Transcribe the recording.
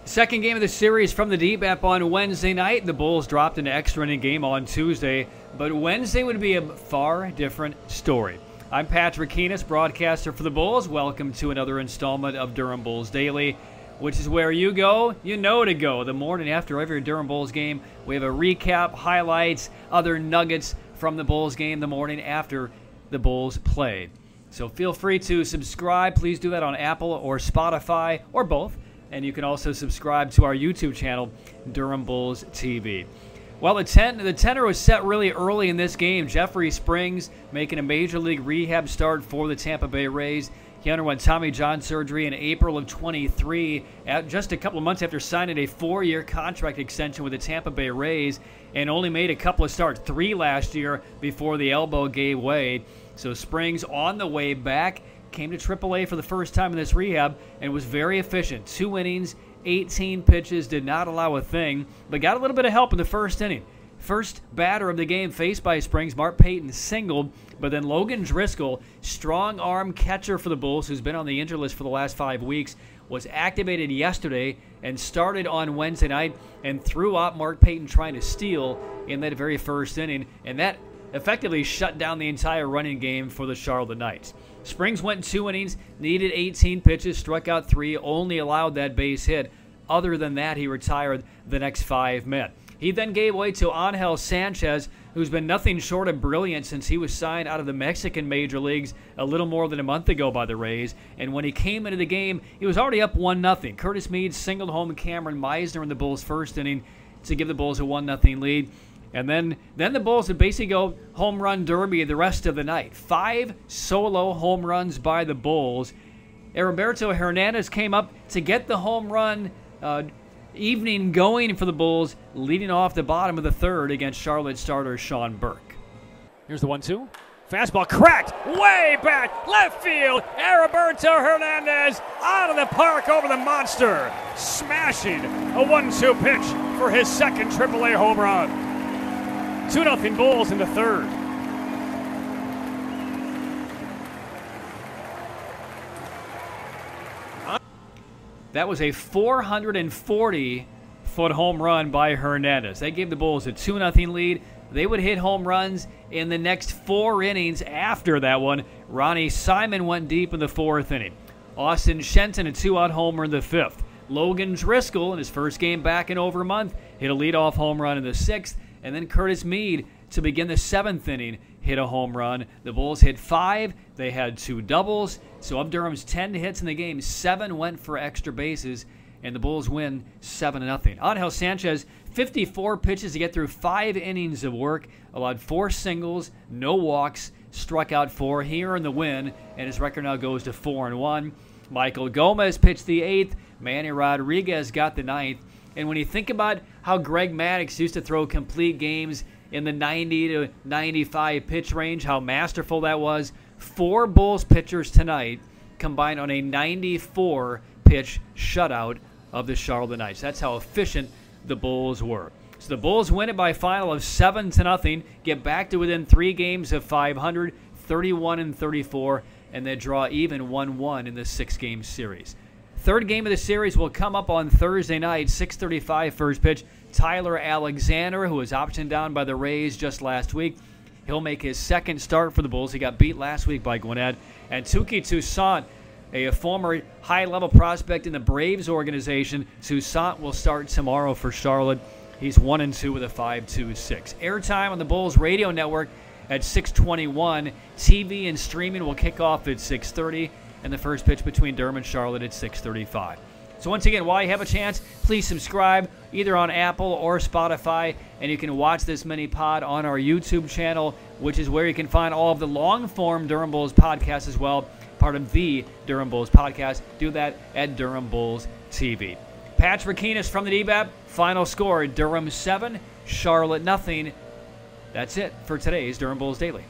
Second game of the series from the deep app on Wednesday night. The Bulls dropped an extra inning game on Tuesday, but Wednesday would be a far different story. I'm Patrick Keenis, broadcaster for the Bulls. Welcome to another installment of Durham Bulls Daily, which is where you go, you know to go. The morning after every Durham Bulls game, we have a recap, highlights, other nuggets from the Bulls game the morning after the Bulls played. So feel free to subscribe. Please do that on Apple or Spotify or both. And you can also subscribe to our YouTube channel, Durham Bulls TV. Well, the tenor was set really early in this game. Jeffrey Springs making a major league rehab start for the Tampa Bay Rays. He underwent Tommy John surgery in April of 23, just a couple of months after signing a 4-year contract extension with the Tampa Bay Rays, and only made a couple of starts, 3 last year, before the elbow gave way. So Springs on the way back. Came to AAA for the first time in this rehab and was very efficient. 2 innings, 18 pitches, did not allow a thing, but got a little bit of help in the first inning. First batter of the game faced by Springs, Mark Payton singled, but then Logan Driscoll, strong arm catcher for the Bulls, who's been on the injured list for the last 5 weeks, was activated yesterday and started on Wednesday night and threw out Mark Payton trying to steal in that very first inning, and that effectively shut down the entire running game for the Charlotte Knights. Springs went 2 innings, needed 18 pitches, struck out 3, only allowed that base hit. Other than that, he retired the next 5 men. He then gave way to Angel Sanchez, who's been nothing short of brilliant since he was signed out of the Mexican major leagues a little more than a month ago by the Rays. And when he came into the game, he was already up 1-0. Curtis Mead singled home Cameron Meisner in the Bulls' first inning to give the Bulls a 1-0 lead. And then the Bulls would basically go home run derby the rest of the night. 5 solo home runs by the Bulls. Heriberto Hernandez came up to get the home run evening going for the Bulls, leading off the bottom of the third against Charlotte starter Sean Burke. Here's the 1-2. Fastball cracked way back left field. Heriberto Hernandez out of the park over the monster, smashing a 1-2 pitch for his second AAA home run. 2-0 Bulls in the third. That was a 440-foot home run by Hernandez. That gave the Bulls a 2-0 lead. They would hit home runs in the next 4 innings after that one. Ronny Simon went deep in the 4th inning. Austin Shenton, a 2-out homer in the 5th. Logan Driscoll, in his first game back in over a month, hit a leadoff home run in the 6th. And then Curtis Mead, to begin the 7th inning, hit a home run. The Bulls hit 5. They had 2 doubles. So of Durham's 10 hits in the game, 7 went for extra bases, and the Bulls win 7-0. Angel Sanchez, 54 pitches to get through 5 innings of work, allowed 4 singles, no walks, struck out 4. He earned the win, and his record now goes to 4-1. Michael Gomez pitched the 8th. Manny Rodriguez got the 9th. And when you think about how Greg Maddux used to throw complete games in the 90 to 95 pitch range, how masterful that was, 4 Bulls pitchers tonight combined on a 94-pitch shutout of the Charlotte Knights. That's how efficient the Bulls were. So the Bulls win it by a final of 7-0, get back to within 3 games of 500, 31-34, and they draw even 1-1 in the 6-game series. Third game of the series will come up on Thursday night, 6:35 first pitch. Tyler Alexander, who was optioned down by the Rays just last week, he'll make his second start for the Bulls. He got beat last week by Gwinnett. And Touki Toussaint, a former high-level prospect in the Braves organization, Toussaint will start tomorrow for Charlotte. He's 1-2 with a 5.26. Airtime on the Bulls radio network at 6:21. TV and streaming will kick off at 6:30. And the first pitch between Durham and Charlotte at 6:35. So once again, while you have a chance, please subscribe either on Apple or Spotify, and you can watch this mini pod on our YouTube channel, which is where you can find all of the long-form Durham Bulls podcasts as well, part of the Durham Bulls podcast. Do that at Durham Bulls TV. Patrick Keenis from the DBAP. Final score, Durham 7, Charlotte 0. That's it for today's Durham Bulls Daily.